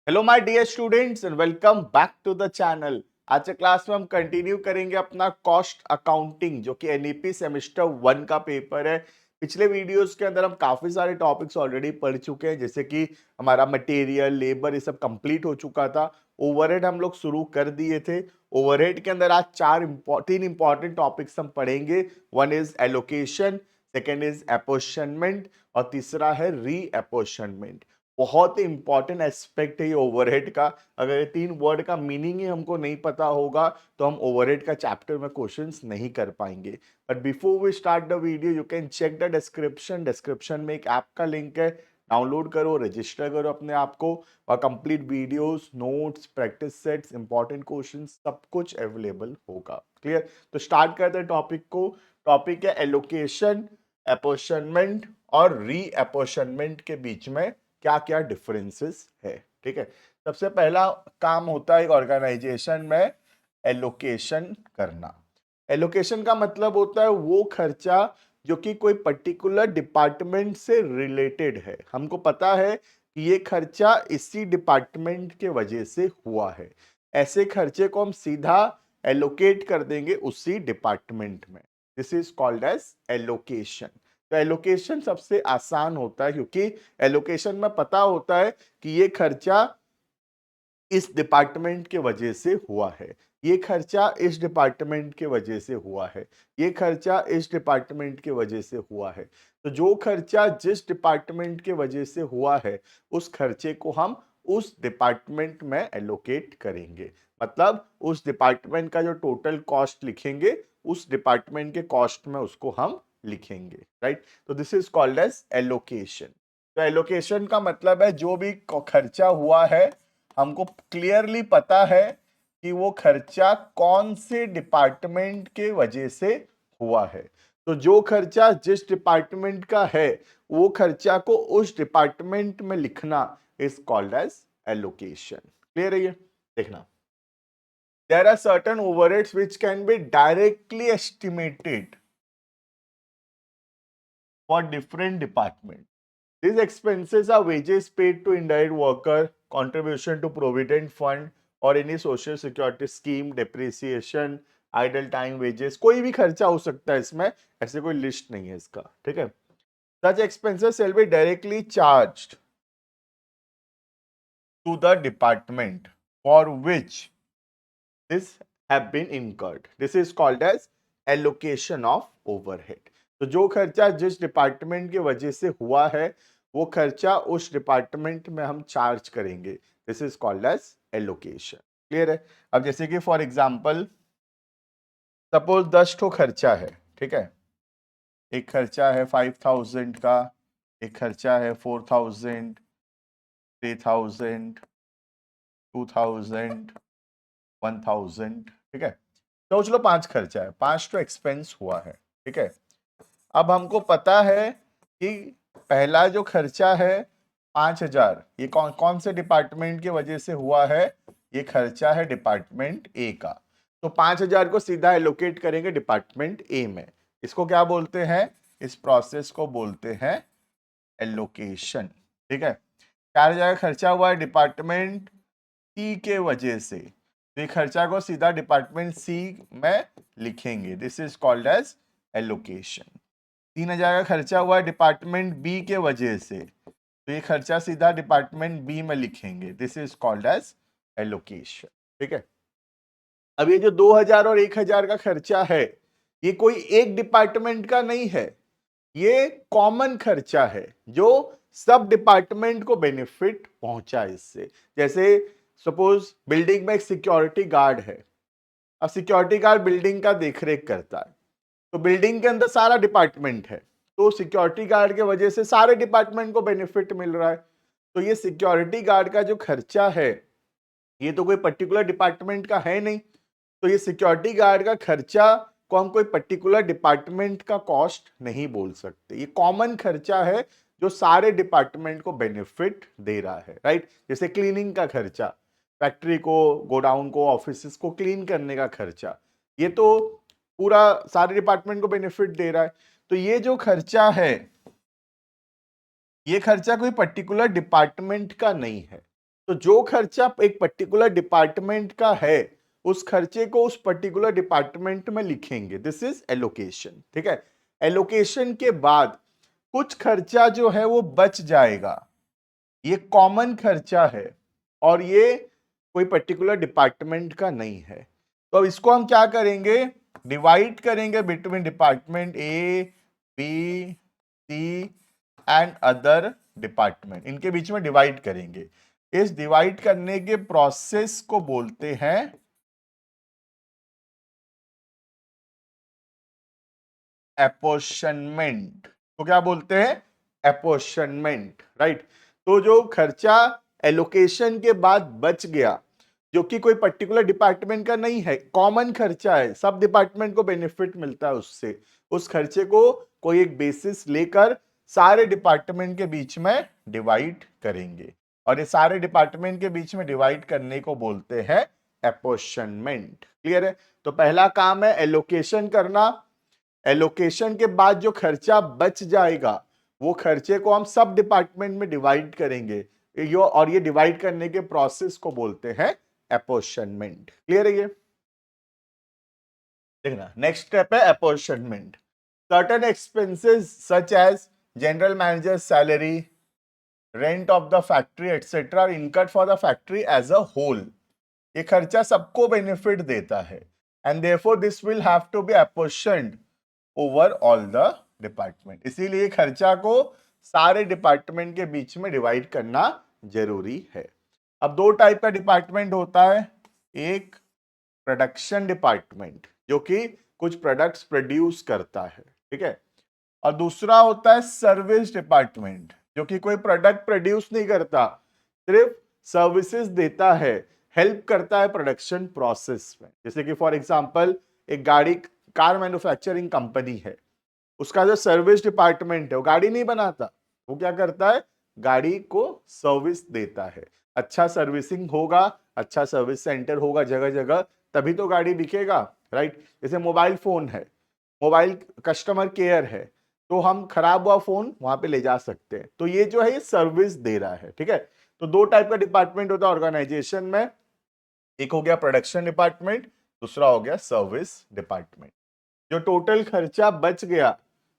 Hello my dear students and welcome back to the channel. आज के class में हम कंटिन्यू करेंगे अपना कॉस्ट अकाउंटिंग जो कि एनईपी सेमेस्टर 1 का पेपर है। पिछले वीडियोस के अंदर हम काफी सारे टॉपिक्स ऑलरेडी पढ़ चुके हैं, जैसे कि हमारा मटेरियल, लेबर, ये सब कंप्लीट हो चुका था। ओवरहेड हम लोग शुरू कर दिए थे। ओवरहेड के अंदर आज तीन इंपॉर्टेंट टॉपिक्स हम पढ़ेंगे। One is allocation, second is apportionment और तीसरा है री एपोर्शनमेंट। बहुत ही इंपॉर्टेंट एस्पेक्ट है ये ओवरहेड का। अगर ये तीन वर्ड का मीनिंग ही हमको नहीं पता होगा तो हम ओवरहेड का चैप्टर में क्वेश्चंस नहीं कर पाएंगे। But before we start the video you can check the description में एक ऐप का लिंक है। डाउनलोड करो, रजिस्टर करो अपने आप को और complete videos, notes, practice sets, important questions सब कुछ अवेलेबल होगा। क्लियर? तो स्टार्ट करते हैं टॉपिक को। टॉपिक है एलोकेशन, एपोर्शनमेंट और री एपोर्शनमेंट के बीच में क्या क्या डिफरेंसेस है। ठीक है, सबसे पहला काम होता है एक ऑर्गेनाइजेशन में एलोकेशन करना। एलोकेशन का मतलब होता है वो खर्चा जो कि कोई पर्टिकुलर डिपार्टमेंट से रिलेटेड है। हमको पता है कि ये खर्चा इसी डिपार्टमेंट के वजह से हुआ है, ऐसे खर्चे को हम सीधा एलोकेट कर देंगे उसी डिपार्टमेंट में। This is called as allocation. तो एलोकेशन सबसे आसान होता है क्योंकि एलोकेशन में पता होता है कि ये खर्चा इस डिपार्टमेंट के वजह से हुआ है, ये खर्चा इस डिपार्टमेंट के वजह से हुआ है, ये खर्चा इस डिपार्टमेंट के वजह से हुआ है। तो जो खर्चा जिस डिपार्टमेंट के वजह से हुआ है उस खर्चे को हम उस डिपार्टमेंट में एलोकेट करेंगे। मतलब उस डिपार्टमेंट का जो टोटल कॉस्ट लिखेंगे उस डिपार्टमेंट के कॉस्ट में उसको हम लिखेंगे। राइट? तो this is called as allocation. तो एलोकेशन का मतलब है जो भी खर्चा हुआ है हमको क्लियरली पता है कि वो खर्चा कौन से डिपार्टमेंट के वजह से हुआ है। तो जो खर्चा जिस डिपार्टमेंट का है वो खर्चा को उस डिपार्टमेंट में लिखना is called as allocation. Clear है ये? देखना, there are certain overheads which can be directly estimated for different departments. These expenses are wages paid to indirect worker, contribution to provident fund और any social security scheme, depreciation, idle time wages, कोई भी खर्चा हो सकता है इसमें, ऐसे कोई लिस्ट नहीं है इसका। ठीक है? Such expenses shall be directly charged to the department for which this have been incurred. This is called as allocation of overhead. तो जो खर्चा जिस डिपार्टमेंट की वजह से हुआ है वो खर्चा उस डिपार्टमेंट में हम चार्ज करेंगे। This is called as allocation. Clear है? अब जैसे कि फॉर एग्जांपल सपोज 10 ठो खर्चा है। ठीक है, एक खर्चा है 5000 का, एक खर्चा है 4000, 3000, 2000, 1000। ठीक है, तो चलो 5 खर्चा है, 5 तो एक्सपेंस हुआ है। ठीक है, अब हमको पता है कि पहला जो खर्चा है 5000, ये कौन कौन से डिपार्टमेंट की वजह से हुआ है? ये खर्चा है डिपार्टमेंट ए का। तो 5000 को सीधा एलोकेट करेंगे डिपार्टमेंट ए में। इसको क्या बोलते हैं? इस प्रोसेस को बोलते हैं एलोकेशन। ठीक है, 4000 का खर्चा हुआ है डिपार्टमेंट सी के वजह से, तो ये खर्चा को सीधा डिपार्टमेंट सी में लिखेंगे। This is called as allocation. 3000 का खर्चा हुआ है डिपार्टमेंट बी के वजह से, तो ये खर्चा सीधा डिपार्टमेंट बी में लिखेंगे। This is called as allocation. ठीक है, अब ये जो 2000 और 1000 का खर्चा है ये कोई एक डिपार्टमेंट का नहीं है, ये कॉमन खर्चा है जो सब डिपार्टमेंट को बेनिफिट पहुंचा इससे। जैसे सपोज बिल्डिंग में एक सिक्योरिटी गार्ड है। अब सिक्योरिटी गार्ड बिल्डिंग का देखरेख करता है, तो बिल्डिंग के अंदर सारा डिपार्टमेंट है, तो सिक्योरिटी गार्ड के वजह से सारे डिपार्टमेंट को बेनिफिट मिल रहा है। तो ये सिक्योरिटी गार्ड का जो खर्चा है ये तो कोई पर्टिकुलर डिपार्टमेंट का है नहीं, तो ये सिक्योरिटी गार्ड का खर्चा को हम कोई पर्टिकुलर डिपार्टमेंट का कॉस्ट नहीं बोल सकते। ये कॉमन खर्चा है जो सारे डिपार्टमेंट को बेनिफिट दे रहा है। राइट? जैसे क्लीनिंग का खर्चा, फैक्ट्री को, गोडाउन को, ऑफिस को क्लीन करने का खर्चा, ये तो पूरा सारे डिपार्टमेंट को बेनिफिट दे रहा है। तो ये जो खर्चा है ये खर्चा कोई पर्टिकुलर डिपार्टमेंट का नहीं है, तो जो खर्चा एक पर्टिकुलर डिपार्टमेंट का है, उस खर्चे को उस पर्टिकुलर डिपार्टमेंट में लिखेंगे, दिस इज एलोकेशन। ठीक है, एलोकेशन के बाद कुछ खर्चा जो है वो बच जाएगा, ये कॉमन खर्चा है और ये कोई पर्टिकुलर डिपार्टमेंट का नहीं है। तो अब इसको हम क्या करेंगे, डिवाइड करेंगे between department A, B, C and other department, इनके बीच में डिवाइड करेंगे। इस डिवाइड करने के प्रोसेस को बोलते हैं एपोर्शनमेंट। तो क्या बोलते हैं, एपोर्शनमेंट, राइट। तो जो खर्चा एलोकेशन के बाद बच गया, जो कि कोई पर्टिकुलर डिपार्टमेंट का नहीं है, कॉमन खर्चा है, सब डिपार्टमेंट को बेनिफिट मिलता है उससे, उस खर्चे को कोई एक बेसिस लेकर सारे डिपार्टमेंट के बीच में डिवाइड करेंगे, और ये सारे डिपार्टमेंट के बीच में डिवाइड करने को बोलते हैं एपोर्शनमेंट। क्लियर है। तो पहला काम है एलोकेशन करना, एलोकेशन के बाद जो खर्चा बच जाएगा वो खर्चे को हम सब डिपार्टमेंट में डिवाइड करेंगे, और ये डिवाइड करने के प्रोसेस को बोलते हैं एपोर्शनमेंट। क्लियर है ये। देखना नेक्स्ट स्टेप है apportionment. Certain expenses such as general manager salary, rent of the factory etcetera are incurred for the factory as a whole. ये खर्चा सबको बेनिफिट देता है and therefore this will have to be apportioned over all the department. इसीलिए खर्चा को सारे department के बीच में डिवाइड करना जरूरी है। अब दो टाइप का डिपार्टमेंट होता है, एक प्रोडक्शन डिपार्टमेंट जो कि कुछ प्रोडक्ट्स प्रोड्यूस करता है, ठीक है, और दूसरा होता है सर्विस डिपार्टमेंट जो कि कोई प्रोडक्ट प्रोड्यूस नहीं करता, सिर्फ सर्विसेज देता है, हेल्प करता है प्रोडक्शन प्रोसेस में। जैसे कि फॉर एग्जांपल एक गाड़ी, कार मैन्युफैक्चरिंग कंपनी है, उसका जो सर्विस डिपार्टमेंट है वो गाड़ी नहीं बनाता, वो क्या करता है, गाड़ी को सर्विस देता है। अच्छा सर्विसिंग होगा, अच्छा सर्विस सेंटर होगा जगह जगह, तभी तो गाड़ी बिकेगा, राइट। जैसे मोबाइल फोन है, मोबाइल कस्टमर केयर है, तो हम खराब हुआ फोन वहां पे ले जा सकते हैं, तो ये जो है ये सर्विस दे रहा है, ठीक है। तो दो टाइप का डिपार्टमेंट होता है ऑर्गेनाइजेशन में, एक हो गया प्रोडक्शन डिपार्टमेंट, दूसरा हो गया सर्विस डिपार्टमेंट। जो टोटल खर्चा बच गया,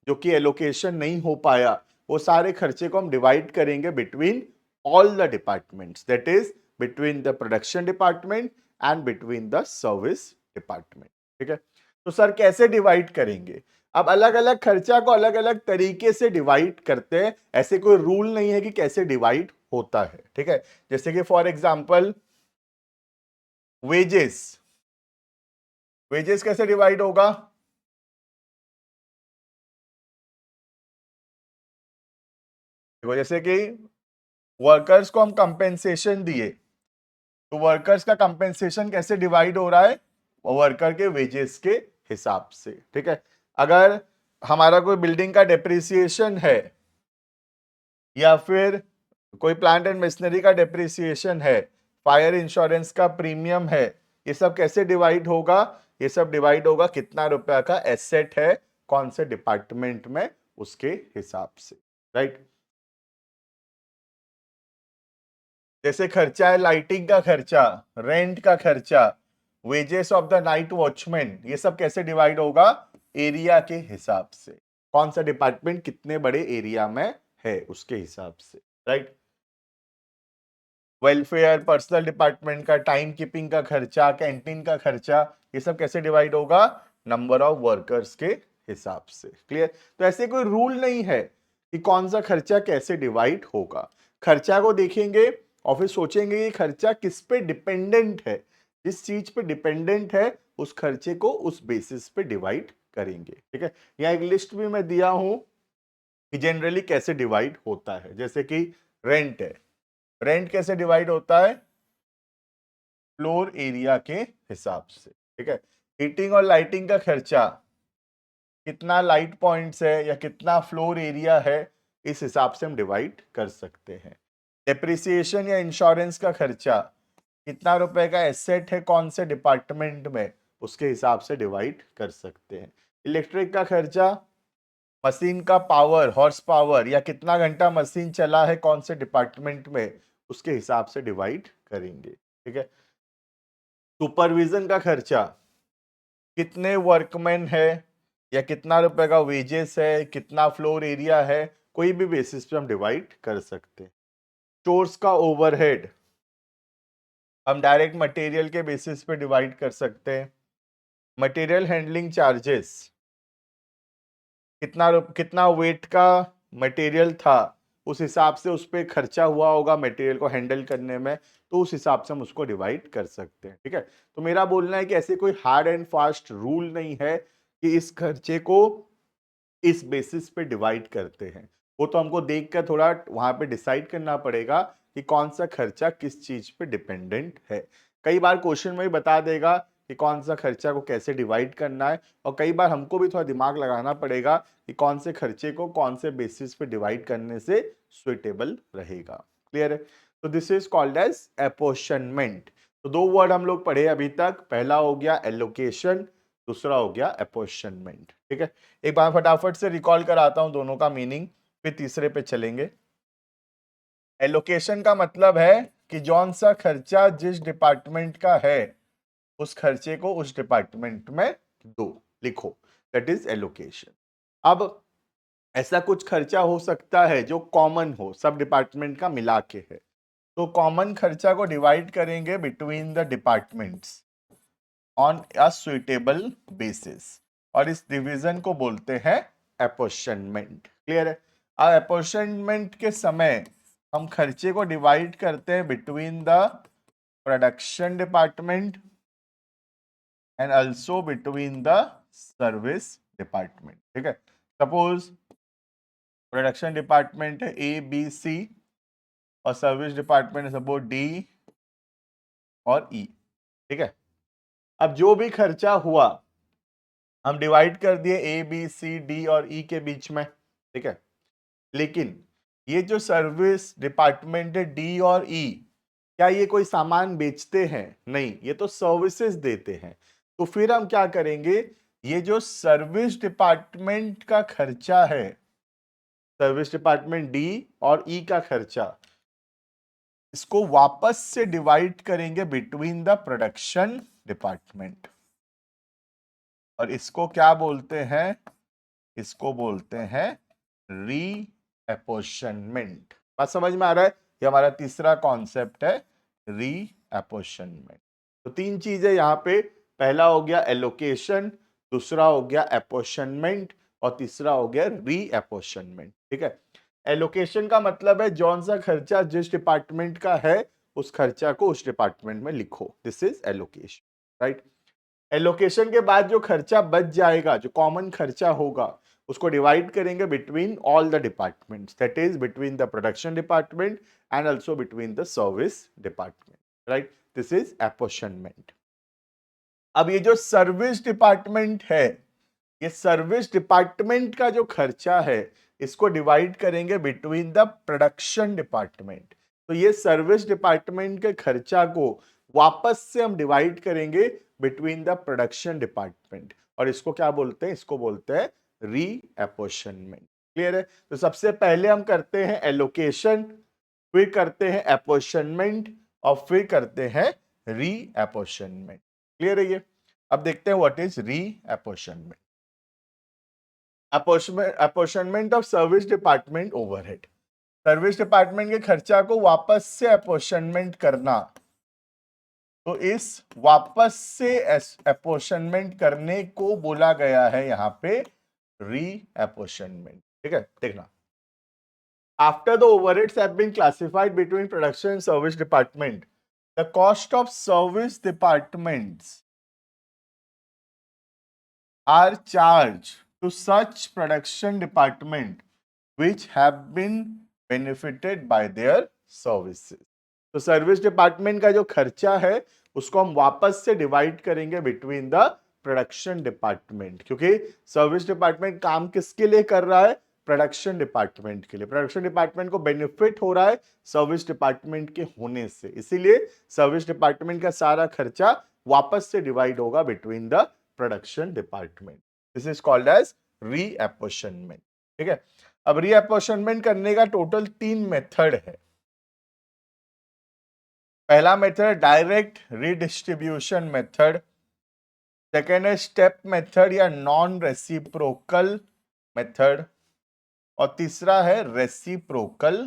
जो कि एलोकेशन नहीं हो पाया, वो सारे खर्चे को हम डिवाइड करेंगे between all the departments, that is between the production department and between the service department. ठीक है, तो सर कैसे डिवाइड करेंगे? अब अलग अलग खर्चा को अलग अलग तरीके से डिवाइड करते हैं, ऐसे कोई रूल नहीं है कि कैसे डिवाइड होता है, ठीक है। जैसे कि फॉर एग्जांपल वेजेस, वेजेस कैसे डिवाइड होगा? देखो जैसे कि वर्कर्स को हम कंपेंसेशन दिए, तो वर्कर्स का कंपेंसेशन कैसे डिवाइड हो रहा है? वर्कर के वेजेस के हिसाब से, ठीक है। अगर हमारा कोई बिल्डिंग का डेप्रिसिएशन है या फिर कोई प्लांट एंड मशीनरी का डेप्रिसिएशन है, फायर इंश्योरेंस का प्रीमियम है, ये सब कैसे डिवाइड होगा? ये सब डिवाइड होगा कितना रुपया का एसेट है कौन से डिपार्टमेंट में, उसके हिसाब से, राइट। जैसे खर्चा है लाइटिंग का खर्चा, रेंट का खर्चा, wages of the night watchman, ये सब कैसे डिवाइड होगा? एरिया के हिसाब से, कौन सा डिपार्टमेंट कितने बड़े एरिया में है उसके हिसाब से, राइट। वेलफेयर, पर्सनल डिपार्टमेंट का टाइम कीपिंग का खर्चा, कैंटीन का खर्चा, ये सब कैसे डिवाइड होगा? नंबर ऑफ वर्कर्स के हिसाब से। क्लियर? तो ऐसे कोई रूल नहीं है कि कौन सा खर्चा कैसे डिवाइड होगा। खर्चा को देखेंगे और फिर सोचेंगे ये खर्चा किस पे डिपेंडेंट है, जिस चीज पे डिपेंडेंट है उस खर्चे को उस बेसिस पे डिवाइड करेंगे, ठीक है। यहाँ एक लिस्ट भी मैं दिया हूं कि जनरली कैसे डिवाइड होता है। जैसे कि रेंट है, रेंट कैसे डिवाइड होता है? फ्लोर एरिया के हिसाब से, ठीक है। हीटिंग और लाइटिंग का खर्चा, कितना लाइट पॉइंट्स है या कितना फ्लोर एरिया है, इस हिसाब से हम डिवाइड कर सकते हैं। डेप्रिसिएशन या इंश्योरेंस का खर्चा, कितना रुपए का एसेट है कौन से डिपार्टमेंट में, उसके हिसाब से डिवाइड कर सकते हैं। इलेक्ट्रिक का खर्चा, मशीन का पावर, हॉर्स पावर या कितना घंटा मशीन चला है कौन से डिपार्टमेंट में, उसके हिसाब से डिवाइड करेंगे। ठीक है, सुपरविजन का खर्चा कितने वर्कमैन है या कितना रुपए का वेजेस है, कितना फ्लोर एरिया है, कोई भी बेसिस पे हम डिवाइड कर सकते हैं। स्टोर्स का ओवरहेड हम डायरेक्ट मटेरियल के बेसिस पे डिवाइड कर सकते हैं। मटेरियल हैंडलिंग चार्जेस कितना वेट का मटेरियल था, उस हिसाब से उस पर खर्चा हुआ होगा मटेरियल को हैंडल करने में, तो उस हिसाब से हम उसको डिवाइड कर सकते हैं। ठीक है, तो मेरा बोलना है कि ऐसे कोई हार्ड एंड फास्ट रूल नहीं है कि इस खर्चे को इस बेसिस पे डिवाइड करते हैं। वो तो हमको देख कर थोड़ा वहां पे डिसाइड करना पड़ेगा कि कौन सा खर्चा किस चीज पे डिपेंडेंट है। कई बार क्वेश्चन में ही बता देगा कि कौन सा खर्चा को कैसे डिवाइड करना है, और कई बार हमको भी थोड़ा दिमाग लगाना पड़ेगा कि कौन से खर्चे को कौन से बेसिस पे डिवाइड करने से सुइटेबल रहेगा। क्लियर है? तो दिस इज कॉल्ड एज एपोर्शनमेंट। तो दो वर्ड हम लोग पढ़े अभी तक, पहला हो गया एलोकेशन, दूसरा हो गया एपोर्शनमेंट। ठीक है, एक बार फटाफट से रिकॉल कराता हूं दोनों का मीनिंग, फिर तीसरे पे चलेंगे। एलोकेशन का मतलब है कि जौन सा खर्चा जिस डिपार्टमेंट का है उस खर्चे को उस डिपार्टमेंट में दो, लिखो, दैट इज एलोकेशन। अब ऐसा कुछ खर्चा हो सकता है जो कॉमन हो, सब डिपार्टमेंट का मिला के है, तो कॉमन खर्चा को डिवाइड करेंगे between the departments on a suitable basis, और इस डिवीजन को बोलते हैं एपोर्शनमेंट। क्लियर है? अब एपोर्शनमेंट के समय हम खर्चे को डिवाइड करते हैं between the production department and also between the service department. ठीक है, सपोज प्रोडक्शन डिपार्टमेंट है ए बी सी और सर्विस डिपार्टमेंट है सपोज डी और ई। ठीक है, अब जो भी खर्चा हुआ हम डिवाइड कर दिए ए बी सी डी और ई के बीच में। ठीक है, लेकिन ये जो सर्विस डिपार्टमेंट है डी और ई, क्या ये कोई सामान बेचते हैं? नहीं, ये तो सर्विसेज देते हैं। तो फिर हम क्या करेंगे, ये जो सर्विस डिपार्टमेंट का खर्चा है, सर्विस डिपार्टमेंट डी और ई का खर्चा, इसको वापस से डिवाइड करेंगे बिटवीन द प्रोडक्शन डिपार्टमेंट, और इसको क्या बोलते हैं? इसको बोलते हैं री एपोर्शनमेंट। बात समझ में आ रहा है? ये हमारा तीसरा कॉन्सेप्ट है, री एपोर्शनमेंट। तो तीन चीजें यहाँ पे, पहला हो गया एलोकेशन, दूसरा हो गया एपोर्शनमेंट, और तीसरा हो गया री एपोर्शनमेंट। ठीक है, एलोकेशन का मतलब है जौन सा खर्चा जिस डिपार्टमेंट का है उस खर्चा को उस डिपार्टमेंट में लिखो, this is allocation. Right? Allocation के बाद जो खर्चा बच जाएगा, जो कॉमन खर्चा होगा, उसको डिवाइड करेंगे between all the departments, that is between the production department and also between the service department. Right? This is apportionment. अब ये जो सर्विस डिपार्टमेंट है, ये सर्विस डिपार्टमेंट का जो खर्चा है इसको डिवाइड करेंगे बिटवीन द प्रोडक्शन डिपार्टमेंट। तो ये सर्विस डिपार्टमेंट के खर्चा को वापस से हम डिवाइड करेंगे बिटवीन द प्रोडक्शन डिपार्टमेंट, और इसको क्या बोलते हैं? इसको बोलते हैं री एपोर्शनमेंट। क्लियर है? तो सबसे पहले हम करते हैं एलोकेशन, फिर करते हैं एपोर्शनमेंट, और फिर करते हैं री एपोर्शनमेंट। क्लियर है ये? अब देखते हैं what is reapportionment. Apportionment of service department overhead, service department के खर्चा को वापस से अपॉर्शनमेंट करना। तो इस वापस से अपॉर्शनमेंट करने को बोला गया है यहां पे री अपॉर्शनमेंट। ठीक है, देखना, after the overheads have been classified between production and service department, the cost of service departments are charged to such production department which have been benefited by their services। तो सर्विस डिपार्टमेंट का जो खर्चा है उसको हम वापस से divide करेंगे बिटवीन द प्रोडक्शन डिपार्टमेंट, क्योंकि सर्विस डिपार्टमेंट काम किसके लिए कर रहा है? प्रोडक्शन डिपार्टमेंट के लिए। प्रोडक्शन डिपार्टमेंट को बेनिफिट हो रहा है सर्विस डिपार्टमेंट के होने से, इसीलिए सर्विस डिपार्टमेंट का सारा खर्चा वापस से डिवाइड होगा between the production department. This is called as reapportionment. ठीक है, अब रीअपोर्शनमेंट करने का टोटल 3 मेथड है। पहला method direct redistribution method, second है स्टेप मेथड या नॉन रेसिप्रोकल मेथड, और तीसरा है रेसिप्रोकल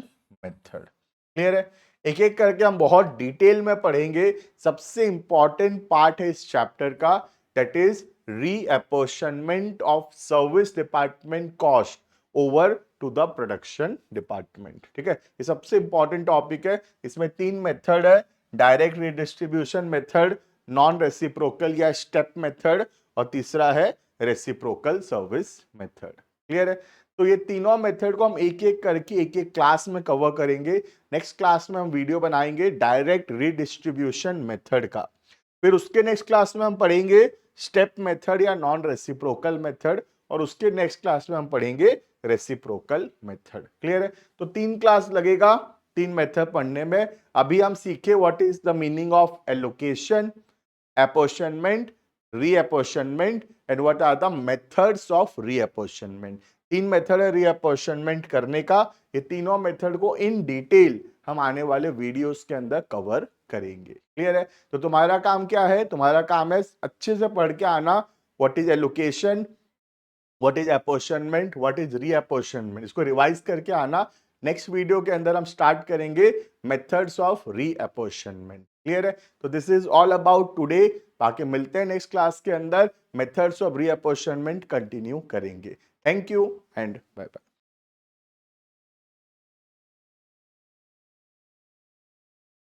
मेथड। क्लियर है? एक एक करके हम बहुत डिटेल में पढ़ेंगे। सबसे इंपॉर्टेंट पार्ट है इस चैप्टर का, that is reapportionment of service department cost over to the production department. ठीक है, ये सबसे इंपॉर्टेंट टॉपिक है। इसमें 3 मेथड है, direct redistribution method, non reciprocal या स्टेप मेथड, और तीसरा है रेसिप्रोकल सर्विस मेथड। क्लियर है? तो ये तीनों मेथड को हम एक एक करके एक एक क्लास में कवर करेंगे। नेक्स्ट क्लास में हम वीडियो बनाएंगे डायरेक्ट रीडिस्ट्रीब्यूशन मेथड का, फिर उसके नेक्स्ट क्लास में हम पढ़ेंगे स्टेप मेथड या नॉन रेसिप्रोकल मेथड, और उसके नेक्स्ट क्लास में हम पढ़ेंगे रेसिप्रोकल मेथड। क्लियर है? तो 3 क्लास लगेगा 3 मेथड पढ़ने में। अभी हम सीखे what is the meaning of allocation, apportionment, reapportionment and what are the methods of reapportionment। 3 method है रीअपोर्शनमेंट करने का। ये तीनों मेथड को इन डिटेल हम आने वाले वीडियोस के अंदर कवर करेंगे। क्लियर है? तो तुम्हारा काम क्या है? तुम्हारा काम है अच्छे से पढ़ के आना what is allocation, what is apportionment, what is reapportionment, इसको रिवाइज करके आना। नेक्स्ट वीडियो के अंदर हम स्टार्ट करेंगे मेथड्स ऑफ रीअपोर्शनमेंट। क्लियर है? तो this is all about today. बाकी मिलते हैं नेक्स्ट क्लास के अंदर, मेथड्स ऑफ रीअपोर्शनमेंट कंटिन्यू करेंगे। Thank you and bye bye.